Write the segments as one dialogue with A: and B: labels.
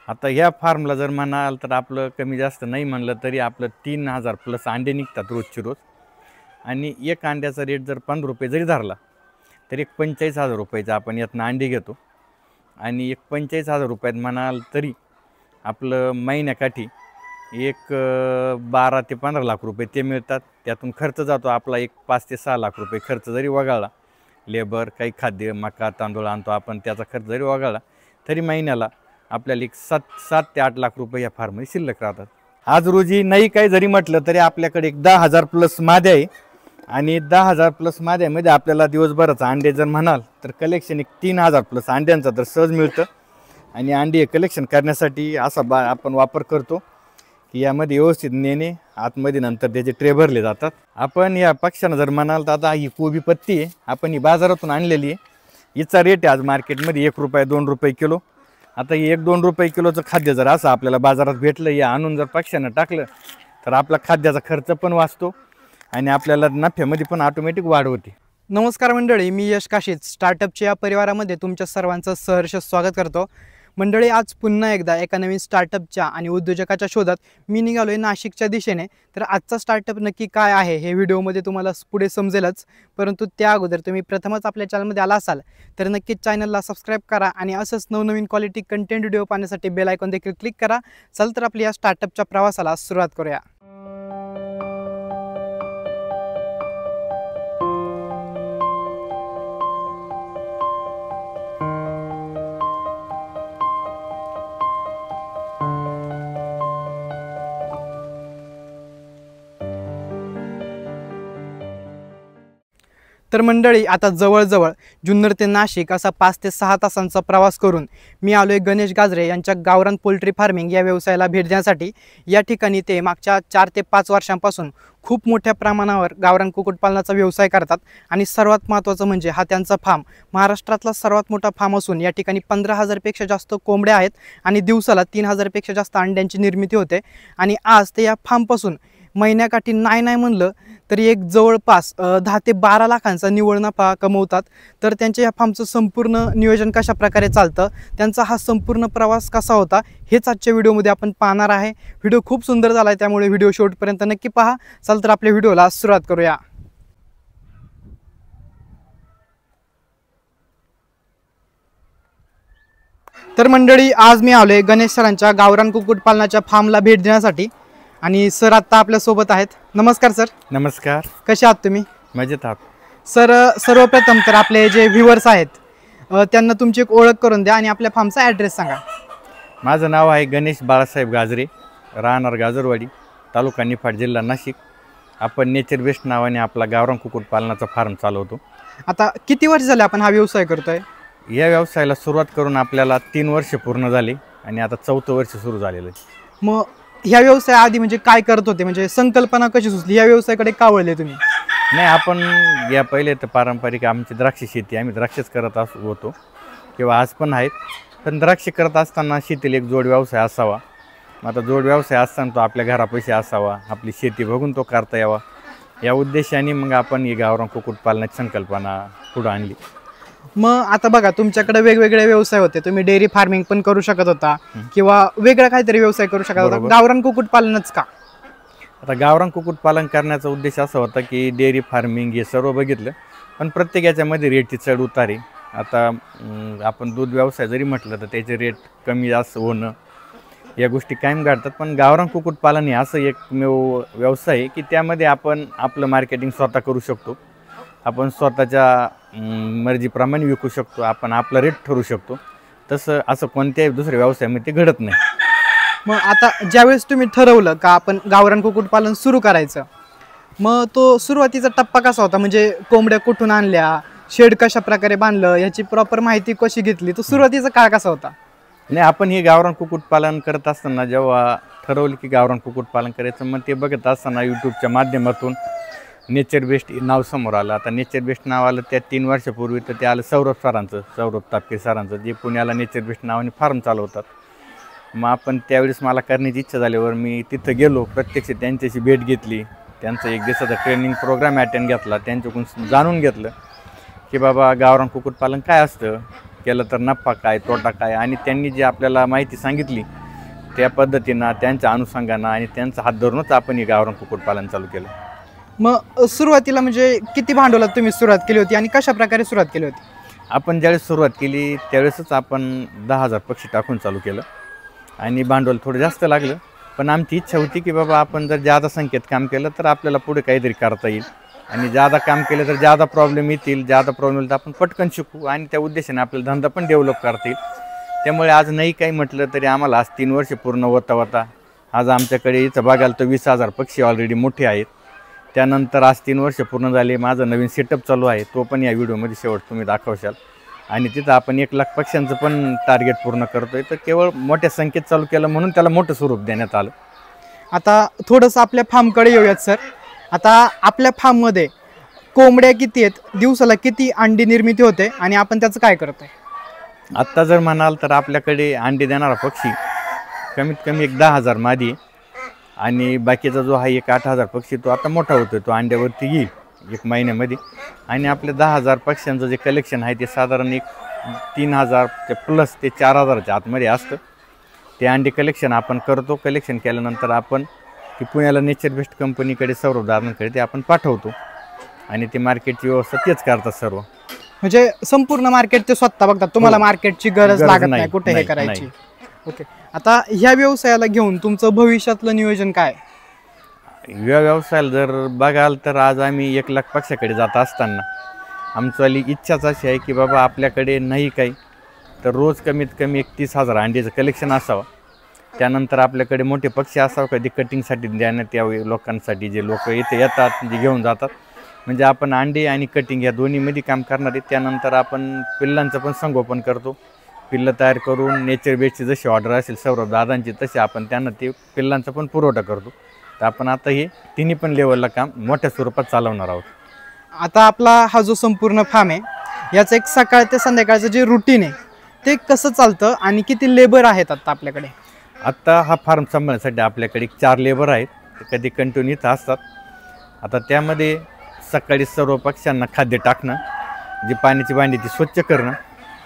A: आता ह्या फार्मला जर म्हणाल तर आपलं कमी जास्त नाही म्हणलं तरी आपलं 3000 प्लस अंडे निघतात रोजची रोज. आणि एक अंड्याचा रेट जर 15 रुपये जरी धरला तर एक 45,000 रुपयाचं आपण यातनं अंडी घेतो. आणि एक 45,000 रुपयात म्हणाल तरी आपलं महिन्याकाठी एक 12 ते 15 लाख रुपये ते मिळतात. त्यातून खर्च जातो आपला एक 5 ते 6 लाख रुपये खर्च जरी वगळला, लेबर काही खाद्य मका तांदूळ आणतो आपण त्याचा खर्च जरी वगळला तरी महिन्याला आपल्याला एक 7 ते 8 लाख रुपये या फार्ममध्ये शिल्लक राहतात. आज रोजी नाही काही जरी म्हटलं तरी आपल्याकडे एक 10,000 प्लस माद्या आहे. आणि 10,000 प्लस माद्यामध्ये आपल्याला दिवसभराचं अंडे जर म्हणाल तर कलेक्शन एक 3,000 प्लस अंड्यांचा तर सहज मिळतं. आणि अंडी कलेक्शन करण्यासाठी असा आपण वापर करतो की यामध्ये व्यवस्थित नेणे आतमध्ये नंतर त्याचे ट्रे भरले जातात. आपण या पक्ष्यांना जर म्हणाल तर आता ही कोबी पत्ती आहे, आपण ही बाजारातून आणलेली आहे. हिचा रेट आहे आज मार्केटमध्ये 1 रुपये 2 रुपये किलो. आता ही 1-2 रुपये किलोचं खाद्य जर असं आपल्याला बाजारात भेटलं या आणून जर पक्ष्यांना टाकलं तर आपला खाद्याचा खर्च पण वाचतो आणि आपल्याला नफ्यामध्ये पण ऑटोमॅटिक वाढ होते.
B: नमस्कार मंडळी, मी यश काशीत स्टार्टअपच्या या परिवारामध्ये तुमच्या सर्वांचं सहर्ष स्वागत करतो. मंडळी, आज पुन्हा एकदा एका नवीन स्टार्टअपच्या आणि उद्योजकाच्या शोधात मी निघालोय नाशिकच्या दिशेने. तर आजचा स्टार्टअप नक्की काय आहे हे व्हिडिओमध्ये तुम्हाला पुढे समजेलच, परंतु त्या अगोदर तुम्ही प्रथमच आपल्या चॅनलमध्ये आला असाल तर नक्कीच चॅनलला सबस्क्राईब करा आणि असंच नवनवीन क्वालिटी कंटेंट व्हिडिओ पाहण्यासाठी बेल आयकॉन देखील क्लिक करा. चल तर आपल्या या स्टार्टअपच्या प्रवासाला सुरुवात करूया. तर मंडळी, आता जवळजवळ जुन्नर ते नाशिक असा 5 ते 6 तासांचा प्रवास करून मी आलोय गणेश गाजरे यांच्या गावरान पोल्ट्री फार्मिंग या व्यवसायाला भेट देण्यासाठी. या ठिकाणी ते मागच्या 4 ते 5 वर्षांपासून खूप मोठ्या प्रमाणावर गावरान कुक्कुटपालनाचा व्यवसाय करतात. आणि सर्वात महत्त्वाचं म्हणजे हा त्यांचा फार्म महाराष्ट्रातला सर्वात मोठा फार्म असून या ठिकाणी 15,000पेक्षा जास्त कोंबड्या आहेत आणि दिवसाला 3,000पेक्षा जास्त अंड्यांची निर्मिती होते. आणि आज ते या फार्मपासून महिन्याकाठी नाही म्हणलं तरी एक जवळपास 10 ते 12 लाखांचा निव्वळ नफा कमवतात. तर त्यांच्या या फार्मचं संपूर्ण नियोजन कशा प्रकारे चालतं, त्यांचा हा संपूर्ण प्रवास कसा होता हेच आजच्या व्हिडिओमध्ये आपण पाहणार आहे. व्हिडिओ खूप सुंदर झाला आहे, त्यामुळे व्हिडिओ शेवटपर्यंत नक्की पहा. चल तर आपल्या व्हिडिओला सुरुवात करूया. तर मंडळी, आज मी आलोय गणेश सरांच्या गावरान कुक्कुटपालनाच्या फार्मला भेट देण्यासाठी आणि सर आत्ता आपल्यासोबत आहेत. नमस्कार सर.
A: नमस्कार.
B: कसे आहात तुम्ही?
A: मजेत आहात
B: सर. सर्वप्रथम तर आपले जे व्ह्युअर्स आहेत त्यांना तुमची एक ओळख करून द्या आणि आपल्या फार्मचा ॲड्रेस सांगा.
A: माझं नाव आहे गणेश बाळासाहेब गाजरे, राहणार गाजरवाडी, तालुका निफाड, जिल्हा नाशिक. आपण नेचर बेस्ट नावाने आपला गावरान कुक्कुटपालनाचा फार्म चालवतो.
B: आता किती वर्ष झाले आपण हा व्यवसाय करतोय?
A: या व्यवसायाला सुरुवात करून आपल्याला 3 वर्ष पूर्ण झाली आणि आता 4थं वर्ष सुरू झालेलं आहे.
B: मग ह्या व्यवसायाआधी म्हणजे काय करत होते, म्हणजे संकल्पना कशी सुचली, या व्यवसायाकडे का वळले तुम्ही?
A: नाही, आपण या पहिले तर पारंपरिक आमची द्राक्ष शेती, आम्ही द्राक्षच करत होतो किंवा आज पण आहेत. पण द्राक्ष करत असताना शेतीला एक जोड व्यवसाय असावा. आता जोड व्यवसाय असताना तो आपल्या घरापाशी असावा, आपली शेती बघून तो करता यावा, या उद्देशाने मग आपण ही गावरान कुक्कुटपालनाची संकल्पना पुढं आणली.
B: मग आता बघा, तुमच्याकडे वेगवेगळे व्यवसाय होते, तुम्ही डेअरी फार्मिंग पण करू शकत होता किंवा वेगळा काहीतरी व्यवसाय करू शकत होता, गावरान कुक्कुटपालनच का?
A: आता गावरान कुक्कुटपालन करण्याचा उद्देश असा होता की डेअरी फार्मिंग हे सर्व बघितलं, पण प्रत्येक याच्यामध्ये रेटची चढ उतार आहे. आता आपण दूध व्यवसाय जरी म्हटलं तर त्याचे रेट कमी जास्त होणं या गोष्टी कायम घडतात. पण गावरान कुक्कुटपालन हे असं एकमेव व्यवसाय आहे की त्यामध्ये आपण आपलं मार्केटिंग स्वतः करू शकतो, आपण स्वतःच्या मर्जीप्रमाणे विकू शकतो, आपण आपला रेट ठरवू शकतो. तसं असं कोणत्याही दुसऱ्या व्यवसायामध्ये घडत नाही.
B: मग आता ज्यावेळेस तुम्ही ठरवलं का आपण गावरान कुक्कुटपालन सुरू करायचं, मग तो सुरुवातीचा टप्पा कसा होता? म्हणजे कोंबड्या कुठून आणल्या, शेड कशा प्रकारे बांधलं, याची प्रॉपर माहिती कशी घेतली, तो सुरुवातीचा काळ कसा होता?
A: नाही, आपण हे गावरान कुक्कुटपालन करत असताना जेव्हा ठरवलं की गावरान कुक्कुटपालन करायचं, मग ते बघत असताना यूट्यूबच्या माध्यमातून नेचर बेस्ट नाव समोर आलं. आता नेचर बेस्ट नाव आलं त्या 3 वर्षापूर्वी, तर ते आलं सौरभ तापकीर सरांचं, जे पुण्याला नेचर बेस्ट नावाने फार्म चालवतात. मग आपण त्यावेळेस मला करण्याची इच्छा झाल्यावर मी तिथं गेलो, प्रत्यक्ष त्यांच्याशी भेट घेतली, त्यांचं 1 दिवसाचा ट्रेनिंग प्रोग्राम अटेंड घेतला, त्यांच्याकडून जाणून घेतलं की बाबा गावरान कुक्कुटपालन काय असतं, केलं तर नफा काय, तोटा काय, आणि त्यांनी जी आपल्याला माहिती सांगितली त्या पद्धतीनं, त्यांच्या अनुषंगानं आणि त्यांचा हात धरूनच आपण हे गावरान कुक्कुटपालन चालू केलं.
B: मग सुरुवातीला म्हणजे किती भांडवलात तुम्ही सुरुवात केली होती आणि कशा प्रकारे सुरुवात केली होती?
A: आपण ज्यावेळेस सुरुवात केली त्यावेळेसच आपण 10,000 पक्षी टाकून चालू केलं आणि भांडवल थोडं जास्त लागलं. पण आमची इच्छा होती की बाबा आपण जर जादा संख्येत काम केलं तर आपल्याला पुढे काहीतरी करता येईल, आणि जादा काम केलं तर जादा प्रॉब्लेम येतील, जादा प्रॉब्लेम तर आपण पटकन शिकू आणि त्या उद्देशाने आपल्याला धंदा पण डेव्हलप करता येईल. त्यामुळे आज नाही काही म्हटलं तरी आम्हाला आज 3 वर्ष पूर्ण होता आज आमच्याकडे इथं बघायला तर 20,000 पक्षी ऑलरेडी मोठे आहेत. त्यानंतर आज 3 वर्ष पूर्ण झाले, माझं नवीन सेटअप चालू आहे, तो पण या व्हिडिओमध्ये शेवट तुम्ही दाखवशाल. आणि तिथं आपण 1,00,000 पक्ष्यांचं पण टार्गेट पूर्ण करतो आहे. तर केवळ मोठ्या संख्येत चालू केलं म्हणून त्याला मोठं स्वरूप देण्यात आलं.
B: आता थोडंसं आपल्या फार्मकडे येऊयात सर. आता आपल्या फार्ममध्ये कोंबड्या किती आहेत, दिवसाला किती अंडी निर्मिती होते आणि आपण त्याचं काय करतोय?
A: आत्ता जर म्हणाल तर आपल्याकडे अंडी देणारा पक्षी कमीत कमी एक 10,000 मादी आहे, आणि बाकीचा जो आहे एक 8,000 पक्षी तो आता मोठा होतो, तो अंड्यावरती येईल 1 महिन्यामध्ये. आणि आपल्या 10,000 पक्ष्यांचं जे कलेक्शन आहे ते साधारण एक 3,000 प्लस ते 4,000च्या आतमध्ये असतं. ते अंडी कलेक्शन आपण करतो. कलेक्शन केल्यानंतर आपण ती पुण्याला नेचर बेस्ट कंपनीकडे, सौरभ दादांकडे ते आपण पाठवतो, आणि ते मार्केटची व्यवस्था तेच करतात सर्व.
B: म्हणजे संपूर्ण मार्केट ते स्वतः बघतात, तुम्हाला मार्केटची गरज लागत नाही कुठे हे करायची. ओके. आता ह्या व्यवसायाला घेऊन तुमचं भविष्यातलं नियोजन काय?
A: या व्यवसायाला जर बघाल तर आज आम्ही 1,00,000 पक्षाकडे जात असताना आमचीवाली इच्छाच अशी आहे की बाबा आपल्याकडे नाही काही तर रोज कमीत कमी 31,000 अंड्याचं कलेक्शन असावं. त्यानंतर आपल्याकडे मोठे पक्षी असावं, कधी कटिंगसाठी देण्यात यावे लोकांसाठी, जे लोक इथे येतात जे घेऊन जातात. म्हणजे आपण अंडे आणि कटिंग या दोन्हीमध्ये काम करणार आहे. त्यानंतर आपण पिल्लांचं पण संगोपन करतो. पिल्लं तयार करून नेचर बेस्टची जशी ऑर्डर असेल सौरभ दादांची, तशी आपण त्यांना ते पिल्लांचा पण पुरवठा करतो. तर आपण आता हे तिन्ही पण लेवलला काम मोठ्या स्वरूपात चालवणार आहोत.
B: आता आपला हा जो संपूर्ण फार्म आहे याचं एक सकाळ ते संध्याकाळचं जे रुटीन आहे ते कसं चालतं आणि किती लेबर आहेत आता आपल्याकडे?
A: आत्ता हा फार्म सांभाळण्यासाठी आपल्याकडे 4 लेबर आहेत, ते कधी कंटिन्यू इथं असतात. आता त्यामध्ये सकाळी सर्व पक्ष्यांना खाद्य टाकणं, जी पाण्याची भांडी ती स्वच्छ करणं,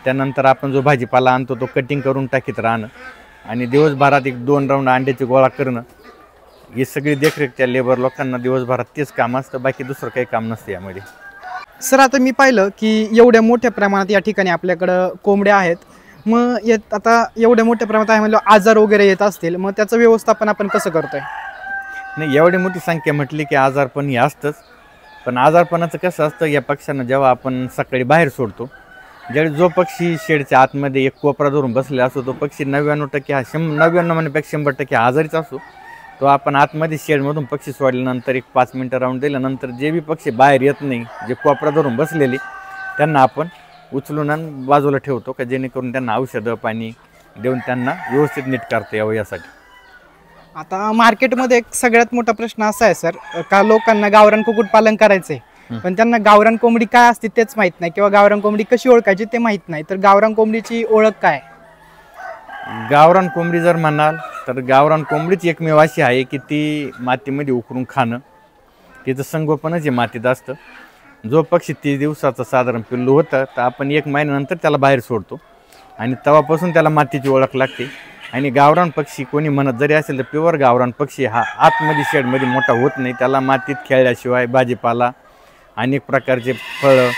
A: त्यानंतर आपण जो भाजीपाला आणतो तो कटिंग करून टाकीत राहणं, आणि दिवसभरात 1-2 राऊंड अंड्याची गोळा करणं, ही सगळी देखरेख त्या लेबर लोकांना दिवसभरात तेच काम असतं. बाकी दुसरं काही काम नसतं यामध्ये.
B: सर, आता मी पाहिलं की एवढ्या मोठ्या प्रमाणात या ठिकाणी आपल्याकडं कोंबड्या आहेत. मग येत आता एवढ्या मोठ्या प्रमाणात आहे म्हणजे आजार वगैरे येत असतील, मग त्याचं व्यवस्थापन आपण कसं करतोय?
A: नाही, एवढी मोठी संख्या म्हटली की आजारपण हे असतंच. पण आजारपणाचं कसं असतं, या पक्ष्यांना जेव्हा आपण सकाळी बाहेर सोडतो, ज्यावेळी जो पक्षी शेडच्या आतमध्ये एक कोपरा धरून बसलेला असतो, तो पक्षी 99% हा 99 म्हणण्यापेक्षा 100% आजारीच असतो. तो आपण आतमध्ये शेडमधून पक्षी सोडल्यानंतर एक 5 मिनटं राऊंड दिल्यानंतर जे बी पक्षी बाहेर येत नाही, जे कोपरा धरून बसलेले, त्यांना आपण उचलून आणि बाजूला ठेवतो का जेणेकरून त्यांना औषधं पाणी देऊन त्यांना व्यवस्थित नीट करता यावं यासाठी.
B: आता मार्केटमध्ये एक सगळ्यात मोठा प्रश्न असा आहे सर, का लोकांना गावरान कुक्कुटपालन करायचंय पण त्यांना गावरान कोंबडी काय असते तेच माहित नाही, किंवा गावरान कोंबडी कशी ओळखायची ते माहित नाही. तर गावरान कोंबडीची ओळख काय?
A: गावरान कोंबडी जर म्हणाल तर गावरान कोंबडीच एकमेव अशी आहे की ती मातीमध्ये उकरून खाणं, तिचं संगोपनच हे मातीत असतं. जो पक्षी 30 दिवसाचं साधारण पिल्लू होतं तर आपण 1 महिन्यानंतर त्याला बाहेर सोडतो, आणि तेव्हापासून त्याला मातीची ओळख लागते. आणि गावरान पक्षी कोणी म्हणत जरी असेल तर प्युअर गावरान पक्षी हा आतमध्ये शेडमध्ये मोठा होत नाही. त्याला मातीत खेळल्याशिवाय, भाजीपाला अनेक प्रकारचे फळं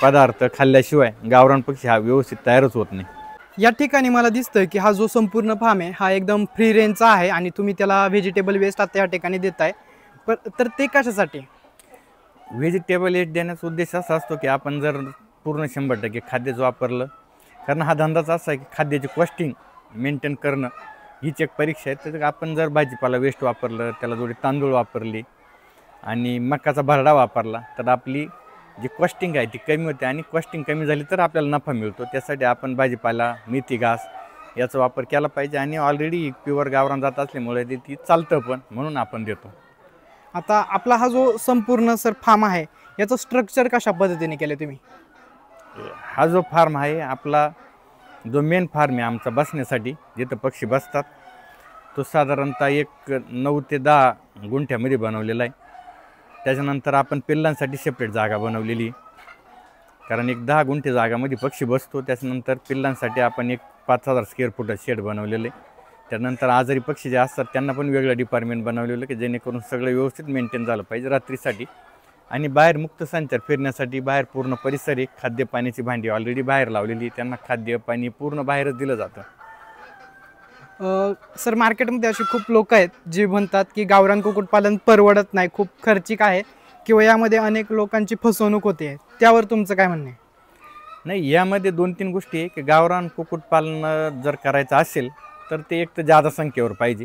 A: पदार्थ खाल्ल्याशिवाय गावरान पक्षी हा व्यवस्थित तयारच होत नाही.
B: या ठिकाणी मला दिसतंय की हा जो संपूर्ण फार्म आहे हा एकदम फ्री रेंजचा आहे आणि तुम्ही त्याला व्हेजिटेबल वेस्ट आता या ठिकाणी देताय. तर ते कशासाठी?
A: व्हेजिटेबल वेस्ट देण्याचा उद्देश असा असतो की आपण जर पूर्ण 100% खाद्यच वापरलं, कारण हा धंदाच असा आहे की खाद्याची कॉस्टिंग मेंटेन करणं हीच एक परीक्षा आहे. तर आपण जर भाजीपाला वेस्ट वापरलं, त्याला थोडी तांदूळ वापरली आणि मकाचा भरडा वापरला तर आपली जी कॉस्टिंग आहे ती कमी होते, आणि कॉस्टिंग कमी झाली तर आपल्याला नफा मिळतो. त्यासाठी आपण भाजीपाला, मेथी घास याचा वापर केला पाहिजे, आणि ऑलरेडी प्युअर गावरान जात असल्यामुळे ती चालतं पण, म्हणून आपण देतो.
B: आता आपला हा जो संपूर्ण सर फार्म आहे याचं स्ट्रक्चर कशा पद्धतीने केलं तुम्ही?
A: हा जो फार्म आहे आपला, जो मेन फार्म आहे आमचा बसण्यासाठी, जिथं पक्षी बसतात, तो साधारणतः एक 9 ते 10 गुंठ्यामध्ये बनवलेला आहे. त्याच्यानंतर आपण पिल्लांसाठी सेपरेट जागा बनवलेली. कारण एक 10 गुंठे जागामध्ये पक्षी बसतो. त्याच्यानंतर पिल्लांसाठी आपण एक 5,000 स्क्वेअर फुटाचं शेड बनवलेलं आहे. त्यानंतर आजारी पक्षी जे असतात त्यांना पण वेगळं डिपार्टमेंट बनवलेलं की जेणेकरून सगळं व्यवस्थित मेंटेन झालं पाहिजे रात्रीसाठी. आणि बाहेर मुक्त संचार फिरण्यासाठी बाहेर पूर्ण परिसर एक खाद्य पाण्याची भांडी ऑलरेडी बाहेर लावलेली, त्यांना खाद्य पाणी पूर्ण बाहेरच दिलं जातं.
B: सर मार्केटमध्ये असे खूप लोक आहेत जे म्हणतात की गावरान कुक्कुटपालन परवडत नाही, खूप खर्चिक आहे किंवा यामध्ये अनेक लोकांची फसवणूक होते, त्यावर तुमचं काय म्हणणं आहे?
A: नाही, यामध्ये 2-3 गोष्टी आहे की गावरान कुक्कुटपालन जर करायचं असेल तर ते एक तर जादा संख्येवर पाहिजे.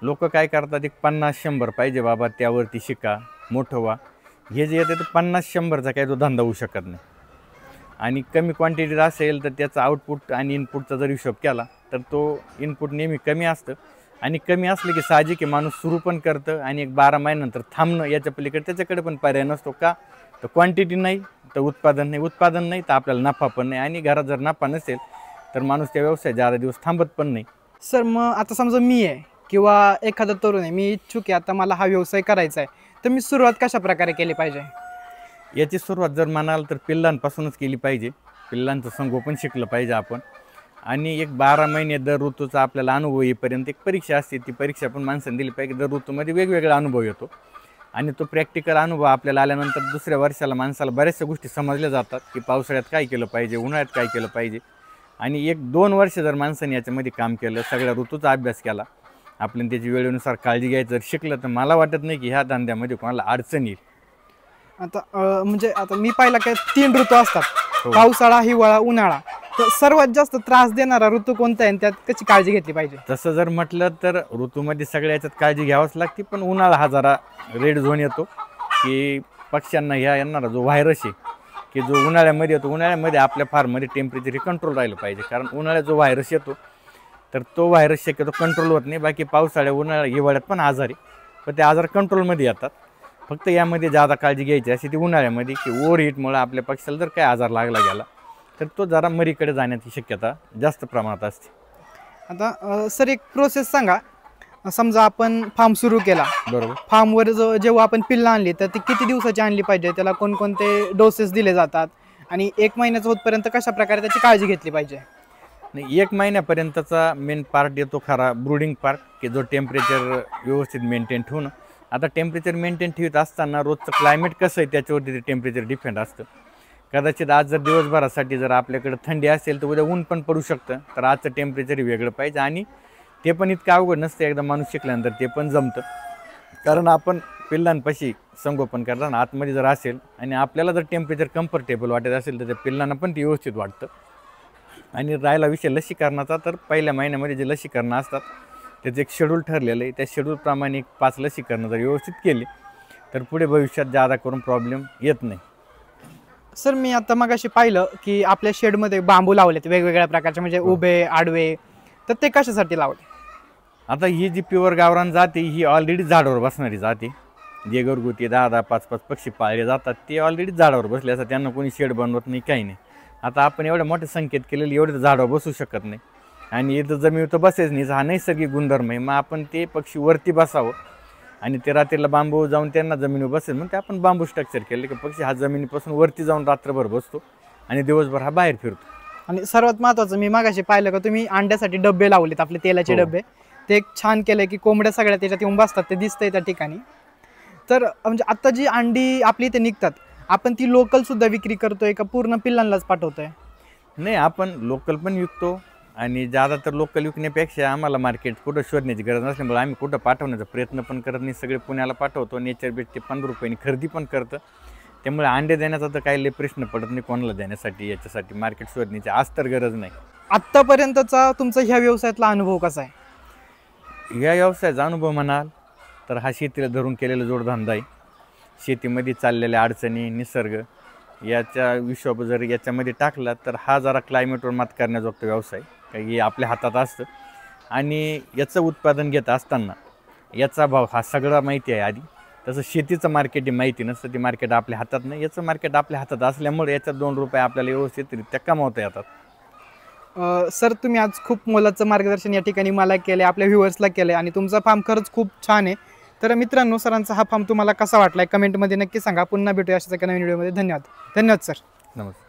A: लोक काय करतात, एक 50-100 पाहिजे बाबा, त्यावरती शिका, मोठं व्हा. हे जे येते तर 50-100चा काही तो धंदा होऊ शकत नाही. आणि कमी क्वांटिटीत असेल तर त्याचा आउटपुट आणि इनपुटचा जर हिशोब केला तर तो इनपुट नेहमी कमी असतं. आणि कमी असलं की साहजिक आहे, माणूस सुरू पण करतं आणि एक 12 महिन्यानंतर थांबणं याच्या पलीकडे त्याच्याकडे पण पर्याय नसतो. का तर क्वांटिटी नाही तर उत्पादन नाही, उत्पादन नाही तर आपल्याला नफा पण नाही. आणि घरात जर नफा नसेल तर माणूस त्या व्यवसायात जादा दिवस थांबत पण नाही.
B: सर मग आता समजा मी आहे किंवा एखादा तरुण आहे, मी इच्छुक आहे, आता मला हा व्यवसाय करायचा आहे, तर मी सुरुवात कशा प्रकारे केली पाहिजे?
A: याची सुरुवात जर म्हणाल तर पिल्लांपासूनच केली पाहिजे. पिल्लांचं संगोपन शिकलं पाहिजे आपण. आणि एक 12 महिने दर ऋतूचा आपल्याला अनुभव येईपर्यंत एक परीक्षा असते, ती परीक्षा पण माणसाने दिली पाहिजे. दर ऋतूमध्ये वेगवेगळा अनुभव येतो आणि तो प्रॅक्टिकल अनुभव आपल्याला आल्यानंतर दुसऱ्या वर्षाला माणसाला बऱ्याचशा गोष्टी समजल्या जातात की पावसाळ्यात काय केलं पाहिजे, उन्हाळ्यात काय केलं पाहिजे. आणि 1-2 वर्ष जर माणसाने याच्यामध्ये काम केलं, सगळ्या ऋतूचा अभ्यास केला, आपण त्याची वेळेनुसार काळजी घ्यायचं जर शिकलं, तर मला वाटत नाही की ह्या धंद्यामध्ये कोणाला अडचण येईल.
B: आता म्हणजे आता मी पाहिला काय 3 ऋतू असतात,
A: हो.
B: पावसाळा, हिवाळा, उन्हाळा. तर सर्वात जास्त त्रास देणारा ऋतू कोणता आहे आणि त्यात कशी काळजी घेतली पाहिजे?
A: तसं जर म्हटलं तर ऋतूमध्ये सगळ्या याच्यात काळजी घ्यावंच लागते. पण उन्हाळा हा जरा रेड झोन येतो की पक्ष्यांना ह्या येणारा जो व्हायरस आहे की जो उन्हाळ्यामध्ये येतो, उन्हाळ्यामध्ये आपल्या फार्ममध्ये टेम्परेचर कंट्रोल राहिलं पाहिजे. कारण उन्हाळ्यात जो व्हायरस येतो तर तो व्हायरस शक्यतो कंट्रोल होत नाही. बाकी पावसाळ्या, उन्हाळ्या, हिवाळ्यात पण आजार आहे, पण ते आजार कंट्रोलमध्ये येतात. फक्त यामध्ये जादा काळजी घ्यायची अशी ती उन्हाळ्यामध्ये की ओव्हरहीटमुळे आपल्या पक्षाला जर काय आजार लागला गेला तर तो जरा मरीकडे जाण्याची शक्यता जास्त प्रमाणात असते.
B: आता सर एक प्रोसेस सांगा, समजा आपण फार्म सुरू केला,
A: बरोबर.
B: फार्मवर जेव्हा आपण पिल्लं आणली तर ती किती दिवसाची आणली पाहिजे, त्याला कोणकोणते डोसेस दिले जातात आणि 1 महिन्याचं होतपर्यंत कशा प्रकारे त्याची काळजी घेतली पाहिजे?
A: नाही, 1 महिन्यापर्यंतचा मेन पार्ट येतो खरा ब्रूडिंग पार्ट की जो टेम्परेचर व्यवस्थित मेंटेन ठेवणं. आता टेम्परेचर मेंटेन ठेवत असताना रोजचं क्लायमेट कसं आहे त्याच्यावरती ते टेम्परेचर डिपेंड असतं. कदाचित आज जर दिवसभरासाठी जर आपल्याकडे थंडी असेल तर उद्या ऊन पण पडू शकतं, तर आजचं टेम्परेचर वेगळं पाहिजे. आणि ते पण इतकं अवघड नसतं, एकदा माणूस शिकल्यानंतर ते पण जमतं. कारण आपण पिल्लांपाशी संगोपन करताना आतमध्ये जर असेल आणि आपल्याला जर टेम्परेचर कम्फर्टेबल वाटत असेल तर त्या पिल्लांना पण ते व्यवस्थित वाटतं. आणि राहिला विषय लसीकरणाचा, तर पहिल्या महिन्यामध्ये जे लसीकरणं असतात त्याचं एक शेड्यूल ठरलेलं आहे. त्या शेड्यूलप्रमाणे 5 लसीकरणं जर व्यवस्थित केली तर पुढे भविष्यात जादा करून प्रॉब्लेम येत नाही.
B: सर मी आता मगाशी पाहिलं की आपल्या शेडमध्ये बांबू लावलेत वेगवेगळ्या प्रकारचे, म्हणजे उभे, आडवे, तर ते कशासाठी लावले?
A: आता ही जी प्युअर गावरान जाते ही ऑलरेडी झाडावर बसणारी जाते. जे घरगुती 10-10, 5-5 पक्षी पाळले जातात ते ऑलरेडी झाडावर बसले असतात, त्यांना कोणी शेड बनवत नाही, काही नाही. आता आपण एवढ्या मोठ्या संख्येत केलेली एवढे तर झाडावर बसू शकत नाही आणि इथं जमीन तर बसेच नाही, हा नैसर्गिक गुणधर्म आहे. मग आपण ते पक्षी वरती बसावं आणि ते रात्रीला बांबू जाऊन त्यांना जमिनीवर बसेल म्हणून ते आपण बांबू स्ट्रक्चर केलं की पक्षी हा जमिनीपासून वरती जाऊन रात्रभर बसतो आणि दिवसभर हा बाहेर फिरतो.
B: आणि सर्वात महत्त्वाचं मी मागाशी पाहिलं का तुम्ही अंड्यासाठी डबे लावलेत, आपले तेलाचे
A: हो.
B: डबे. ते एक छान केलं की कोंबड्या सगळ्या त्याच्यात येऊन बसतात, ते दिसतंय त्या ठिकाणी. तर म्हणजे आता जी अंडी आपली इथे निघतात, आपण ती लोकल सुद्धा विक्री करतोय का पूर्ण पिल्लांनाच पाठवतोय?
A: नाही, आपण लोकल पण विकतो आणि ज़्यादा तर लोकल विकण्यापेक्षा आम्हाला मार्केट कुठं शोधण्याची गरज नसल्यामुळे आम्ही कुठं पाठवण्याचा प्रयत्न पण करत नाही. सगळे पुण्याला पाठवतो. नेचर बेट ते 15 रुपयांनी खरेदी पण करतं. त्यामुळे अंडे देण्याचा तर काही लय प्रश्न पडत नाही कोणाला देण्यासाठी. याच्यासाठी मार्केट शोधण्याची आज तर गरज नाही.
B: आत्तापर्यंतचा तुमचा ह्या व्यवसायातला अनुभव कसा आहे?
A: या व्यवसायाचा अनुभव म्हणाल तर हा शेतीला धरून केलेला जोडधंदा आहे. शेतीमध्ये चाललेल्या अडचणी, निसर्ग याच्या हिशोब जर याच्यामध्ये टाकला तर हा जरा क्लायमेटवर मात करण्याजोगता व्यवसाय काही आपल्या हातात असतं. आणि याचं उत्पादन घेत असताना याचा भाव हा सगळा माहिती आहे आधी. तसं शेतीचं मार्केट ही माहिती नसतं, ती मार्केट आपल्या हातात नाही. याचं मार्केट आपल्या हातात असल्यामुळे याच्यात 2 रुपये आपल्याला व्यवस्थितरित्या कमावता येतात.
B: सर तुम्ही आज खूप मोलाचं मार्गदर्शन या ठिकाणी मला केलं, आपल्या व्ह्युअर्सला केलं आणि तुमचा फार्म खरंच खूप छान आहे. तर मित्रांनो, सरांचा हा फार्म तुम्हाला कसा वाटला कमेंटमध्ये नक्की सांगा. पुन्हा भेटूया अशाच एका नवीन व्हिडिओमध्ये. धन्यवाद. धन्यवाद सर.
A: नमस्कार.